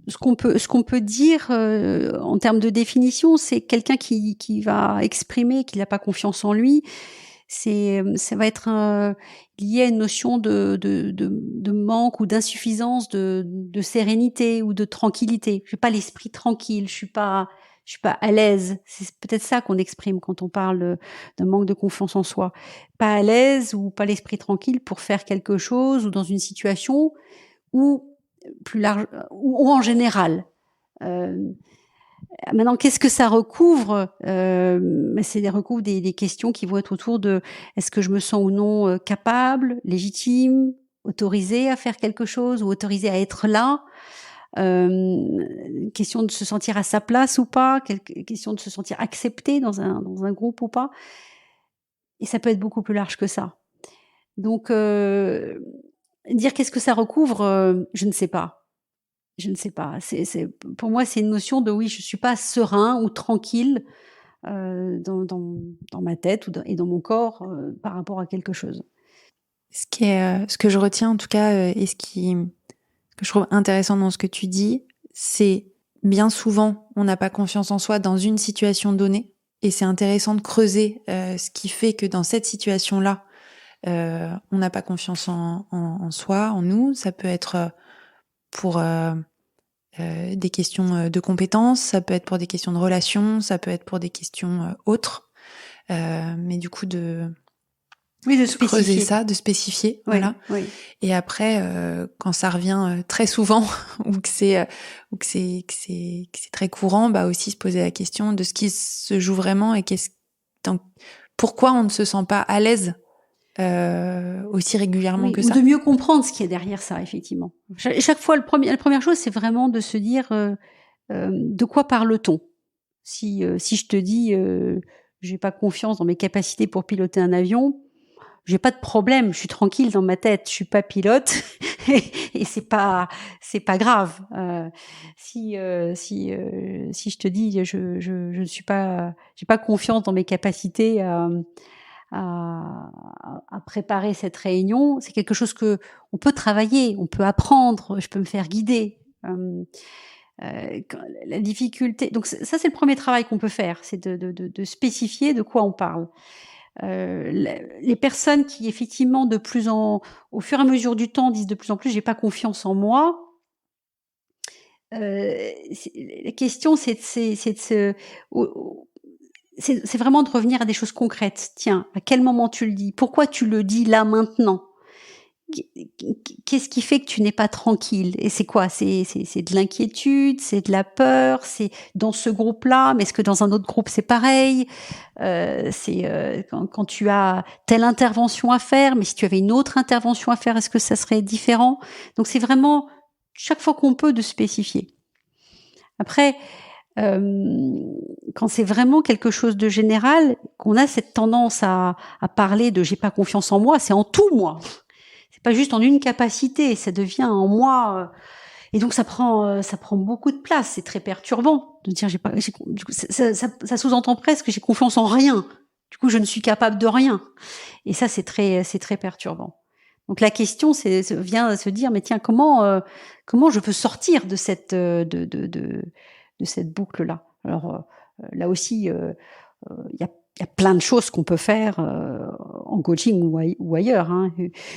Ce qu'on peut dire en termes de définition, c'est quelqu'un qui va exprimer qu'il n'a pas confiance en lui. Ça va être lié à une notion de manque ou d'insuffisance de sérénité ou de tranquillité. Je n'ai pas l'esprit tranquille, je suis pas à l'aise. C'est peut-être ça qu'on exprime quand on parle d'un manque de confiance en soi. Pas à l'aise ou pas l'esprit tranquille pour faire quelque chose ou dans une situation ou plus large ou en général. Maintenant, qu'est-ce que ça recouvre ? C'est recouvre des questions qui vont être autour de est-ce que je me sens ou non capable, légitime, autorisée à faire quelque chose ou autorisée à être là. Question de se sentir à sa place ou pas, question de se sentir acceptée dans un groupe ou pas. Et ça peut être beaucoup plus large que ça. Donc, dire qu'est-ce que ça recouvre, je ne sais pas. Je ne sais pas. Pour moi, c'est une notion de oui, je suis pas serein ou tranquille dans ma tête et dans mon corps par rapport à quelque chose. Ce que je retiens en tout cas et que je trouve intéressant dans ce que tu dis, c'est bien souvent on n'a pas confiance en soi dans une situation donnée et c'est intéressant de creuser ce qui fait que dans cette situation-là, on n'a pas confiance en soi, en nous. Ça peut être pour des questions de compétences, ça peut être pour des questions de relations, ça peut être pour des questions autres. Mais du coup, de creuser ça, de spécifier. Oui, voilà. Oui. Et après, quand ça revient très souvent ou que c'est très courant, bah aussi se poser la question de ce qui se joue vraiment et pourquoi on ne se sent pas à l'aise aussi régulièrement que ça. Ou de mieux comprendre ce qu'il y a derrière ça, effectivement. Chaque fois, la première chose, c'est vraiment de se dire de quoi parle-t-on. Si je te dis j'ai pas confiance dans mes capacités pour piloter un avion, j'ai pas de problème, je suis tranquille dans ma tête, je suis pas pilote et c'est pas grave. Si je te dis je ne suis pas j'ai pas confiance dans mes capacités à préparer cette réunion, c'est quelque chose que on peut travailler, on peut apprendre, je peux me faire guider. Quand la difficulté, donc ça c'est le premier travail qu'on peut faire, c'est de spécifier de quoi on parle. Les personnes qui effectivement au fur et à mesure du temps disent de plus en plus: «J'ai pas confiance en moi», la question c'est de se au c'est vraiment de revenir à des choses concrètes. Tiens, à quel moment tu le dis? Pourquoi tu le dis là, maintenant? Qu'est-ce qui fait que tu n'es pas tranquille? Et c'est quoi? C'est de l'inquiétude, c'est de la peur, c'est dans ce groupe-là, mais est-ce que dans un autre groupe c'est pareil? Quand tu as telle intervention à faire, mais si tu avais une autre intervention à faire, est-ce que ça serait différent? Donc c'est vraiment, chaque fois qu'on peut, de spécifier. Après, quand c'est vraiment quelque chose de général, qu'on a cette tendance à parler de «j'ai pas confiance en moi», c'est en tout moi. C'est pas juste en une capacité, ça devient en moi, et donc ça prend beaucoup de place. C'est très perturbant de dire du coup, ça sous-entend presque que j'ai confiance en rien. Du coup, je ne suis capable de rien. Et ça, c'est très perturbant. Donc la question, vient à se dire, mais tiens, comment je peux sortir de cette boucle-là? Alors là aussi, il y a plein de choses qu'on peut faire en coaching ou ailleurs, hein.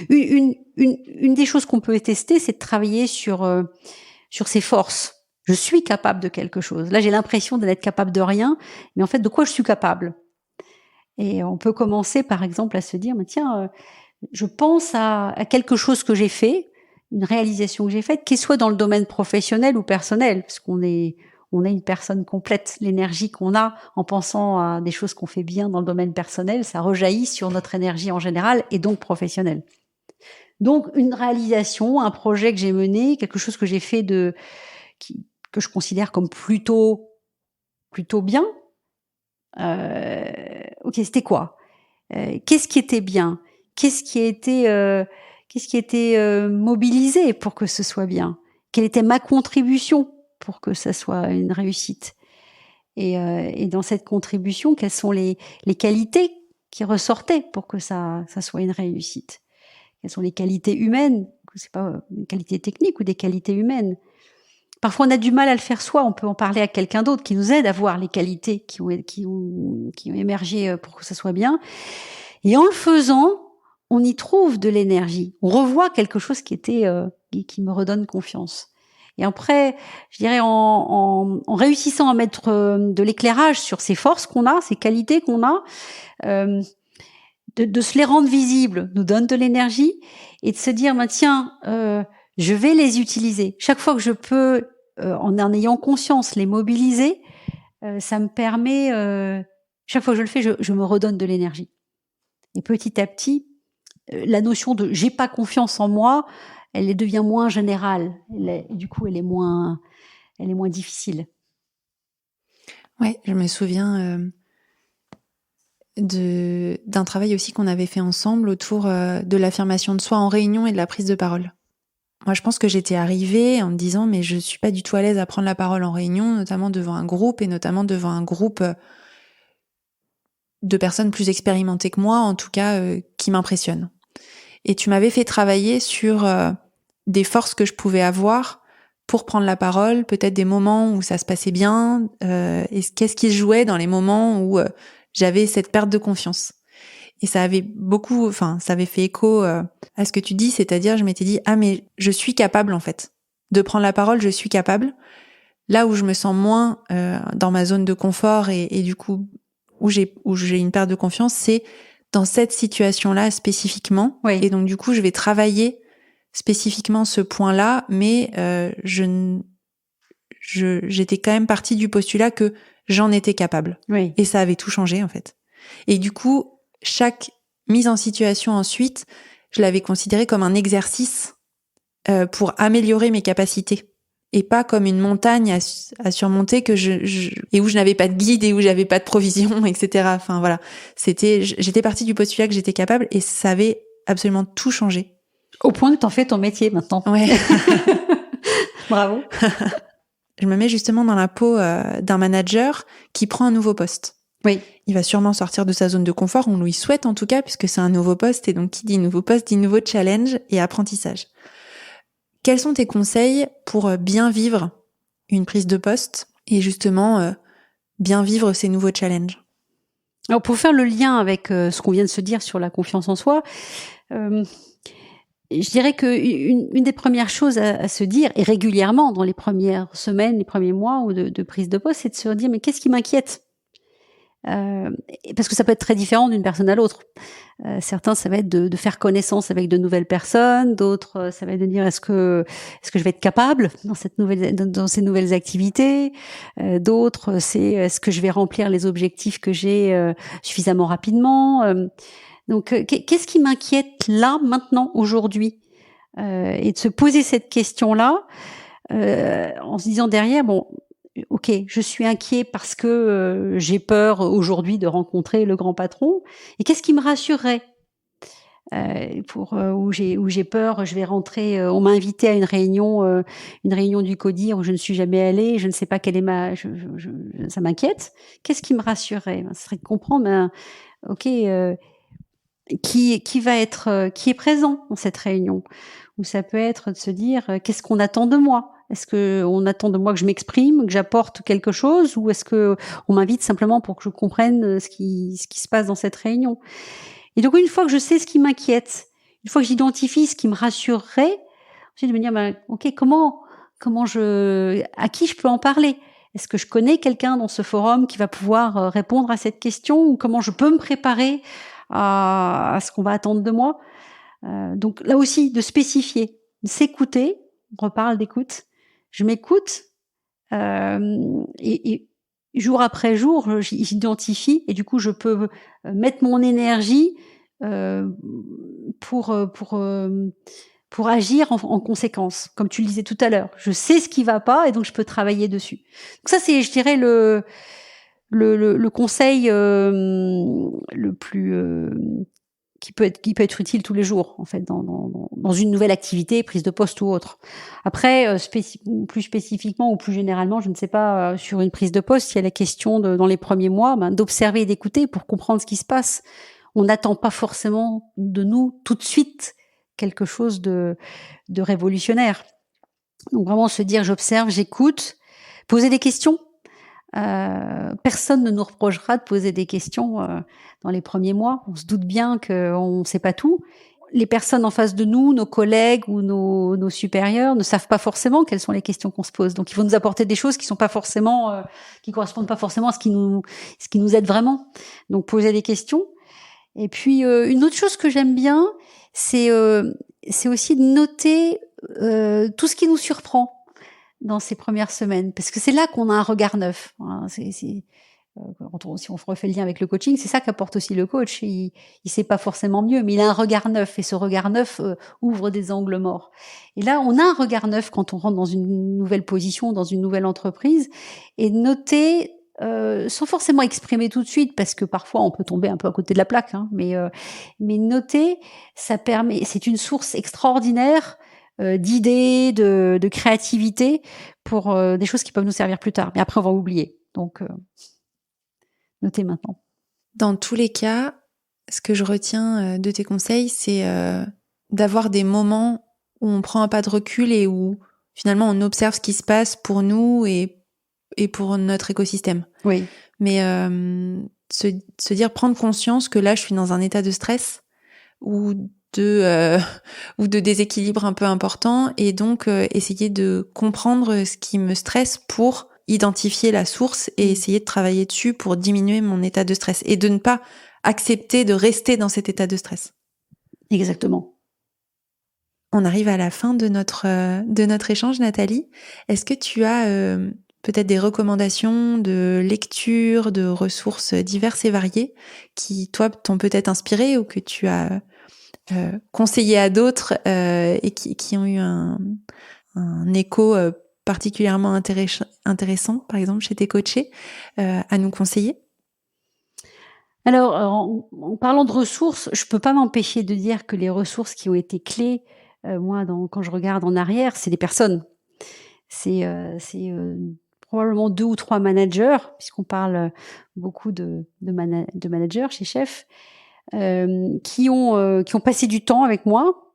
Une des choses qu'on peut tester, c'est de travailler sur ses forces. Je suis capable de quelque chose. Là, j'ai l'impression d'être capable de rien, mais en fait, de quoi je suis capable? Et on peut commencer, par exemple, à se dire, mais tiens, je pense à quelque chose que j'ai fait, une réalisation que j'ai faite, qu'elle soit dans le domaine professionnel ou personnel, parce qu'on est une personne complète. L'énergie qu'on a en pensant à des choses qu'on fait bien dans le domaine personnel, ça rejaillit sur notre énergie en général et donc professionnelle. Donc une réalisation, un projet que j'ai mené, quelque chose que j'ai fait que je considère comme plutôt bien. Ok, c'était quoi? Qu'est-ce qui était bien? Qu'est-ce qui a été mobilisé pour que ce soit bien? Quelle était ma contribution pour que ça soit une réussite? Et dans cette contribution, quelles sont les qualités qui ressortaient pour que ça soit une réussite? Quelles sont les qualités humaines? C'est pas des qualités techniques ou des qualités humaines. Parfois, on a du mal à le faire soi. On peut en parler à quelqu'un d'autre qui nous aide à voir les qualités qui ont émergé pour que ça soit bien. Et en le faisant, on y trouve de l'énergie. On revoit quelque chose qui me redonne confiance. Et après, je dirais en réussissant à mettre de l'éclairage sur ces forces qu'on a, ces qualités qu'on a, de se les rendre visibles nous donne de l'énergie, et de se dire, tiens, je vais les utiliser. Chaque fois que je peux, en ayant conscience, les mobiliser, ça me permet, chaque fois que je le fais, je me redonne de l'énergie. Et petit à petit, la notion de j'ai pas confiance en moi, elle devient moins générale. Du coup, elle est moins difficile. Ouais, je me souviens d'un travail aussi qu'on avait fait ensemble autour de l'affirmation de soi en réunion et de la prise de parole. Moi, je pense que j'étais arrivée en me disant, mais je suis pas du tout à l'aise à prendre la parole en réunion, notamment devant un groupe, et notamment devant un groupe de personnes plus expérimentées que moi, en tout cas, qui m'impressionnent. Et tu m'avais fait travailler sur des forces que je pouvais avoir pour prendre la parole, peut-être des moments où ça se passait bien, et qu'est-ce qui se jouait dans les moments où j'avais cette perte de confiance. Et ça avait fait écho à ce que tu dis, c'est-à-dire je m'étais dit, mais je suis capable en fait de prendre la parole, je suis capable. Là où je me sens moins dans ma zone de confort et du coup où j'ai une perte de confiance, c'est dans cette situation-là spécifiquement. Oui. Et donc du coup, je vais travailler spécifiquement ce point-là, mais j'étais quand même partie du postulat que j'en étais capable. Oui. Et ça avait tout changé en fait. Et du coup, chaque mise en situation ensuite, je l'avais considérée comme un exercice pour améliorer mes capacités. Et pas comme une montagne à surmonter et où je n'avais pas de guide et où j'avais pas de provision, etc. Enfin voilà, j'étais partie du postulat que j'étais capable et ça avait absolument tout changé. Au point que t'en fais ton métier maintenant. Ouais. Bravo. Je me mets justement dans la peau d'un manager qui prend un nouveau poste. Oui. Il va sûrement sortir de sa zone de confort, on lui souhaite en tout cas, puisque c'est un nouveau poste, et donc qui dit nouveau poste dit nouveau challenge et apprentissage. Quels sont tes conseils pour bien vivre une prise de poste et justement bien vivre ces nouveaux challenges? Alors pour faire le lien avec ce qu'on vient de se dire sur la confiance en soi, je dirais que une des premières choses à se dire, et régulièrement dans les premières semaines, les premiers mois ou de prise de poste, c'est de se dire mais qu'est-ce qui m'inquiète? Parce que ça peut être très différent d'une personne à l'autre. Certains, ça va être de faire connaissance avec de nouvelles personnes, d'autres, ça va être de dire est-ce que je vais être capable dans ces nouvelles activités, d'autres, c'est est-ce que je vais remplir les objectifs que j'ai suffisamment rapidement. Donc, qu'est-ce qui m'inquiète là, maintenant, aujourd'hui, et de se poser cette question-là, en se disant derrière, bon, ok, je suis inquiet parce que j'ai peur aujourd'hui de rencontrer le grand patron. Et qu'est-ce qui me rassurerait où j'ai peur, je vais rentrer. On m'a invité à une réunion du CODIR où je ne suis jamais allée. Je ne sais pas quelle est ça m'inquiète. Qu'est-ce qui me rassurerait? Ce serait de comprendre. Ok. Qui est présent dans cette réunion, ou ça peut être de se dire qu'est-ce qu'on attend de moi? Est-ce que on attend de moi que je m'exprime, que j'apporte quelque chose, ou est-ce que on m'invite simplement pour que je comprenne ce qui se passe dans cette réunion? Et donc une fois que je sais ce qui m'inquiète, une fois que j'identifie ce qui me rassurerait, ensuite de me dire ok, à qui je peux en parler? Est-ce que je connais quelqu'un dans ce forum qui va pouvoir répondre à cette question, ou comment je peux me préparer à ce qu'on va attendre de moi? Donc là aussi, de spécifier, de s'écouter. On reparle d'écoute. Je m'écoute et jour après jour, j'identifie, et du coup, je peux mettre mon énergie pour agir en conséquence. Comme tu le disais tout à l'heure, je sais ce qui va pas et donc je peux travailler dessus. Donc ça, c'est, je dirais, le conseil le plus qui peut être utile tous les jours, en fait, dans une nouvelle activité, prise de poste ou autre. Après, plus spécifiquement ou plus généralement, je ne sais pas, sur une prise de poste, il y a la question dans les premiers mois, d'observer et d'écouter pour comprendre ce qui se passe. On n'attend pas forcément de nous tout de suite quelque chose de révolutionnaire. Donc vraiment se dire j'observe, j'écoute, poser des questions. Personne ne nous reprochera de poser des questions dans les premiers mois. On se doute bien qu'on ne sait pas tout. Les personnes en face de nous, nos collègues ou nos supérieurs, ne savent pas forcément quelles sont les questions qu'on se pose. Donc, ils vont nous apporter des choses qui sont pas forcément, qui correspondent pas forcément à ce qui nous aide vraiment. Donc, poser des questions. Et puis, une autre chose que j'aime bien, c'est aussi de noter tout ce qui nous surprend dans ces premières semaines, parce que c'est là qu'on a un regard neuf. Si on refait le lien avec le coaching, c'est ça qu'apporte aussi le coach. Il sait pas forcément mieux, mais il a un regard neuf, et ce regard neuf ouvre des angles morts. Et là, on a un regard neuf quand on rentre dans une nouvelle position, dans une nouvelle entreprise, et noter sans forcément exprimer tout de suite, parce que parfois on peut tomber un peu à côté de la plaque, mais noter, ça permet, c'est une source extraordinaire d'idées, de créativité pour des choses qui peuvent nous servir plus tard. Mais après, on va oublier. Donc, notez maintenant. Dans tous les cas, ce que je retiens de tes conseils, c'est d'avoir des moments où on prend un pas de recul et où finalement on observe ce qui se passe pour nous et pour notre écosystème. Oui. Mais se dire, prendre conscience que là, je suis dans un état de stress ou de déséquilibre un peu important, et donc essayer de comprendre ce qui me stresse pour identifier la source et essayer de travailler dessus pour diminuer mon état de stress, et de ne pas accepter de rester dans cet état de stress. Exactement. On arrive à la fin de notre échange, Nathalie. Est-ce que tu as peut-être des recommandations de lecture, de ressources diverses et variées qui, toi, t'ont peut-être inspiré ou que tu as conseillé à d'autres et qui ont eu un écho particulièrement intéressant, par exemple, chez tes coachés, à nous conseiller? Alors, en parlant de ressources, je peux pas m'empêcher de dire que les ressources qui ont été clés moi, quand je regarde en arrière, c'est des personnes. C'est probablement 2 ou 3 managers, puisqu'on parle beaucoup de managers chez Chef, qui ont passé du temps avec moi.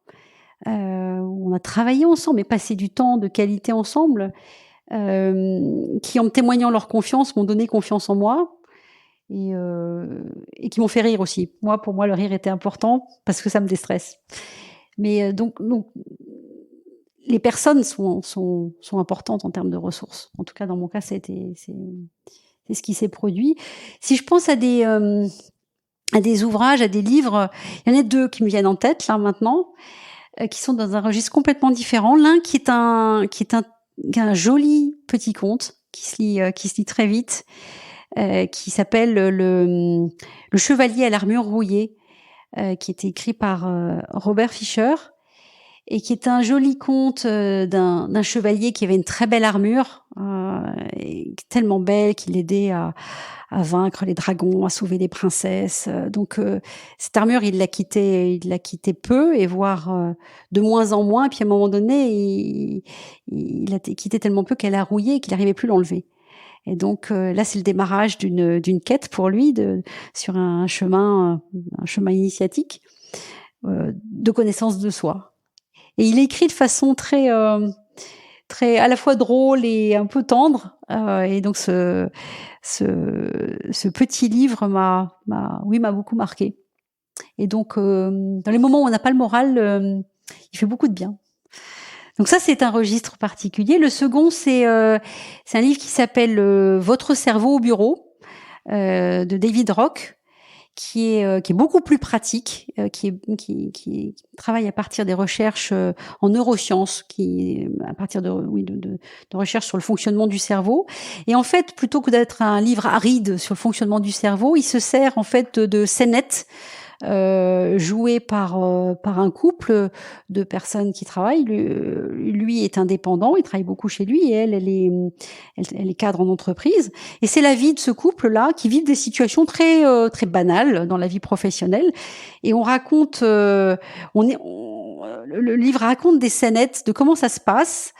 On a travaillé ensemble et passé du temps de qualité ensemble, qui, en me témoignant leur confiance, m'ont donné confiance en moi et qui m'ont fait rire aussi. Moi, pour moi, le rire était important parce que ça me déstresse. Mais donc les personnes sont importantes en termes de ressources. En tout cas, dans mon cas, c'est ce qui s'est produit. Si je pense à des ouvrages, à des livres, il y en a 2 qui me viennent en tête là maintenant, qui sont dans un registre complètement différent. L'un qui est un joli petit conte qui se lit très vite, qui s'appelle le Chevalier à l'armure rouillée, qui était écrit par Robert Fisher, et qui est un joli conte d'un chevalier qui avait une très belle armure, tellement belle qu'il aidait à vaincre les dragons, à sauver des princesses. Donc cette armure, il l'a quittée peu, et voire de moins en moins. Et puis à un moment donné, il l'a quittée tellement peu qu'elle a rouillé et qu'il n'arrivait plus à l'enlever. Et donc là, c'est le démarrage d'une quête pour lui sur un chemin initiatique de connaissance de soi. Et il écrit de façon très à la fois drôle et un peu tendre. Et donc ce petit livre m'a beaucoup marqué. Et donc dans les moments où on n'a pas le moral, il fait beaucoup de bien. Donc ça, c'est un registre particulier. Le second, c'est un livre qui s'appelle Votre cerveau au bureau, de David Rock, qui est beaucoup plus pratique, qui travaille à partir des recherches en neurosciences, à partir de recherches sur le fonctionnement du cerveau. Et en fait, plutôt que d'être un livre aride sur le fonctionnement du cerveau, il se sert en fait de scénettes joué par un couple de personnes qui travaillent. Lui est indépendant, il travaille beaucoup chez lui, et elle est cadre en entreprise. Et c'est la vie de ce couple-là qui vit des situations très très banales dans la vie professionnelle. Et on raconte, le livre raconte des scénettes de comment ça se passe,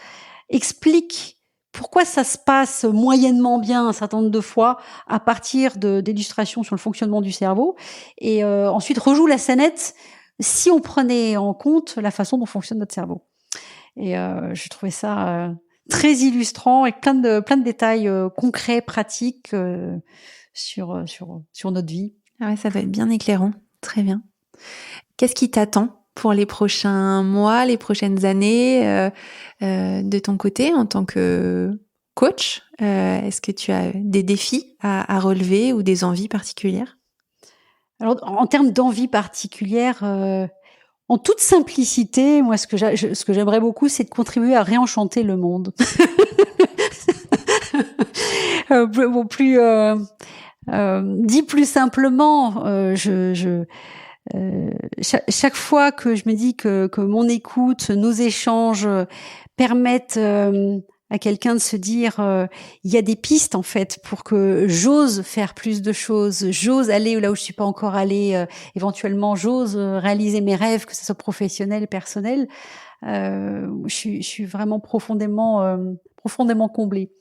explique pourquoi ça se passe moyennement bien un certain nombre de fois à partir d'illustrations sur le fonctionnement du cerveau, et ensuite rejoue la scénette si on prenait en compte la façon dont fonctionne notre cerveau. Et je trouvais ça très illustrant, avec plein de détails concrets, pratiques sur notre vie. Ah ouais, ça va être bien éclairant. Très bien. Qu'est-ce qui t'attend pour les prochains mois, les prochaines années, de ton côté en tant que coach? Est-ce que tu as des défis à relever ou des envies particulières? Alors, en termes d'envie particulière, en toute simplicité, moi, ce que j'aimerais beaucoup, c'est de contribuer à réenchanter le monde. Dit plus simplement, chaque fois que je me dis que mon écoute, nos échanges permettent à quelqu'un de se dire il y a des pistes en fait pour que j'ose faire plus de choses, j'ose aller là où je suis pas encore allée, éventuellement j'ose réaliser mes rêves, que ce soit professionnel et personnel. Je suis vraiment profondément comblée.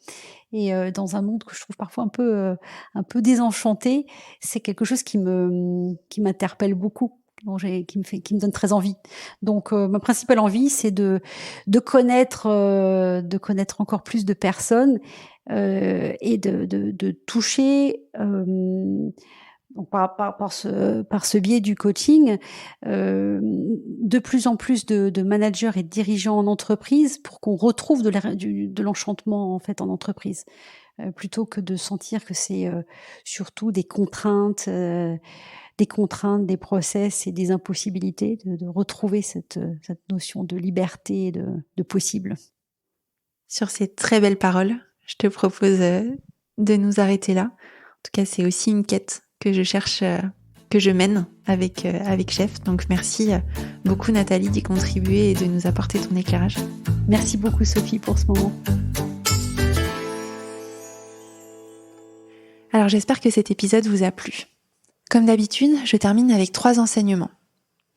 Et dans un monde que je trouve parfois un peu désenchanté, c'est quelque chose qui m'interpelle beaucoup, qui me donne très envie. Donc ma principale envie, c'est de connaître encore plus de personnes et de toucher donc par ce biais du coaching, de plus en plus de managers et de dirigeants en entreprise, pour qu'on retrouve de l'enchantement en fait en entreprise, plutôt que de sentir que c'est surtout des contraintes, des process et des impossibilités, de retrouver cette notion de liberté et de possible. Sur ces très belles paroles, je te propose de nous arrêter là. En tout cas, c'est aussi une quête que je cherche, que je mène avec Chef. Donc merci beaucoup Nathalie d'y contribuer et de nous apporter ton éclairage. Merci beaucoup Sophie pour ce moment. Alors j'espère que cet épisode vous a plu. Comme d'habitude, je termine avec 3 enseignements.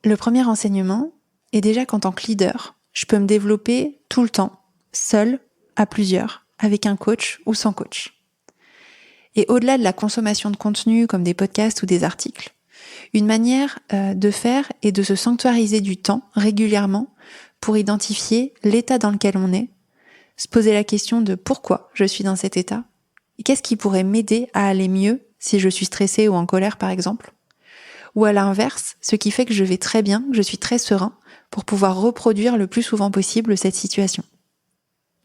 Le premier enseignement, Et déjà qu'en tant que leader, je peux me développer tout le temps, seul, à plusieurs, avec un coach ou sans coach. Et au-delà de la consommation de contenu comme des podcasts ou des articles, une manière de faire est de se sanctuariser du temps régulièrement pour identifier l'état dans lequel on est, se poser la question de pourquoi je suis dans cet état et qu'est-ce qui pourrait m'aider à aller mieux si je suis stressée ou en colère par exemple, ou à l'inverse, ce qui fait que je vais très bien, que je suis très serein pour pouvoir reproduire le plus souvent possible cette situation.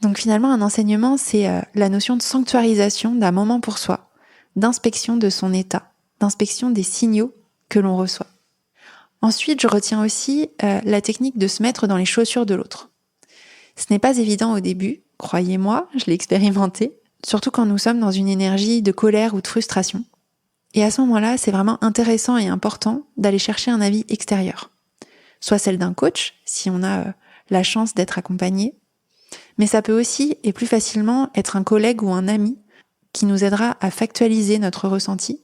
Donc finalement, un enseignement, c'est la notion de sanctuarisation d'un moment pour soi, d'inspection de son état, d'inspection des signaux que l'on reçoit. Ensuite, je retiens aussi la technique de se mettre dans les chaussures de l'autre. Ce n'est pas évident au début, croyez-moi, je l'ai expérimenté, surtout quand nous sommes dans une énergie de colère ou de frustration. Et à ce moment-là, c'est vraiment intéressant et important d'aller chercher un avis extérieur. Soit celle d'un coach, si on a la chance d'être accompagné, mais ça peut aussi, et plus facilement, être un collègue ou un ami qui nous aidera à factualiser notre ressenti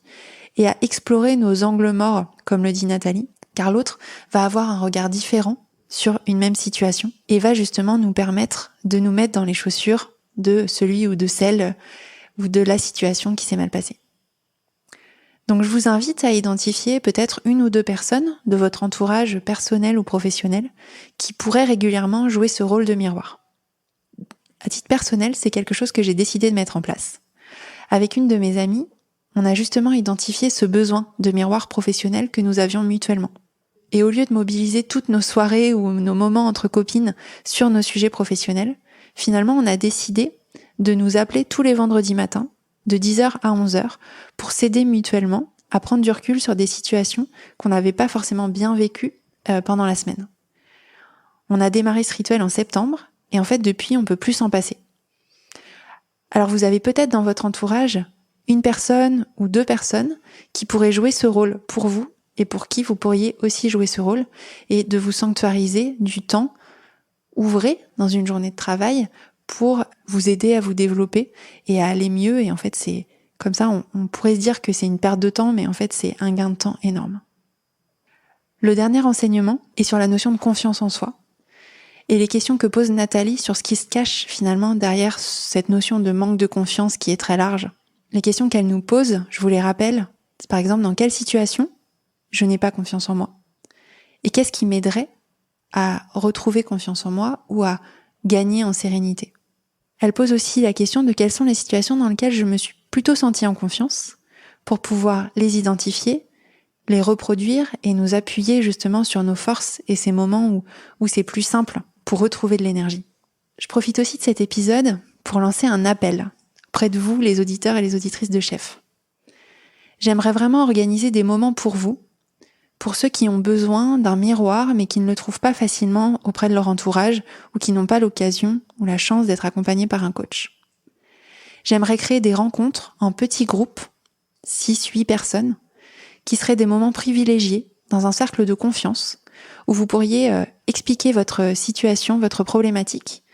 et à explorer nos angles morts, comme le dit Nathalie, car l'autre va avoir un regard différent sur une même situation et va justement nous permettre de nous mettre dans les chaussures de celui ou de celle ou de la situation qui s'est mal passée. Donc je vous invite à identifier peut-être une ou deux personnes de votre entourage personnel ou professionnel qui pourraient régulièrement jouer ce rôle de miroir. À titre personnel, c'est quelque chose que j'ai décidé de mettre en place. Avec une de mes amies, on a justement identifié ce besoin de miroir professionnel que nous avions mutuellement. Et au lieu de mobiliser toutes nos soirées ou nos moments entre copines sur nos sujets professionnels, finalement on a décidé de nous appeler tous les vendredis matins, de 10h à 11h, pour s'aider mutuellement à prendre du recul sur des situations qu'on n'avait pas forcément bien vécues pendant la semaine. On a démarré ce rituel en septembre, et en fait depuis on peut plus s'en passer. Alors vous avez peut-être dans votre entourage une personne ou deux personnes qui pourraient jouer ce rôle pour vous et pour qui vous pourriez aussi jouer ce rôle et de vous sanctuariser du temps ouvré dans une journée de travail pour vous aider à vous développer et à aller mieux. Et en fait, c'est comme ça, on pourrait se dire que c'est une perte de temps, mais en fait, c'est un gain de temps énorme. Le dernier enseignement est sur la notion de confiance en soi et les questions que pose Nathalie sur ce qui se cache finalement derrière cette notion de manque de confiance qui est très large. Les questions qu'elle nous pose, je vous les rappelle, c'est par exemple dans quelle situation je n'ai pas confiance en moi et qu'est-ce qui m'aiderait à retrouver confiance en moi ou à gagner en sérénité. Elle pose aussi la question de quelles sont les situations dans lesquelles je me suis plutôt sentie en confiance pour pouvoir les identifier, les reproduire et nous appuyer justement sur nos forces et ces moments où c'est plus simple pour retrouver de l'énergie. Je profite aussi de cet épisode pour lancer un appel auprès de vous, les auditeurs et les auditrices de Chef. J'aimerais vraiment organiser des moments pour vous, pour ceux qui ont besoin d'un miroir mais qui ne le trouvent pas facilement auprès de leur entourage ou qui n'ont pas l'occasion ou la chance d'être accompagnés par un coach. J'aimerais créer des rencontres en petits groupes, 6-8 personnes, qui seraient des moments privilégiés dans un cercle de confiance où vous pourriez expliquer votre situation, votre problématique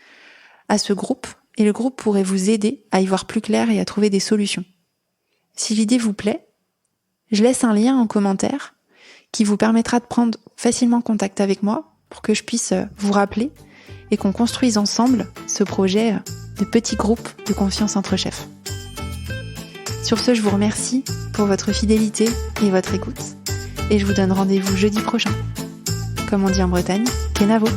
à ce groupe et le groupe pourrait vous aider à y voir plus clair et à trouver des solutions. Si l'idée vous plaît, je laisse un lien en commentaire qui vous permettra de prendre facilement contact avec moi pour que je puisse vous rappeler et qu'on construise ensemble ce projet de petits groupes de confiance entre chefs. Sur ce, je vous remercie pour votre fidélité et votre écoute et je vous donne rendez-vous jeudi prochain. Comme on dit en Bretagne, Kenavo.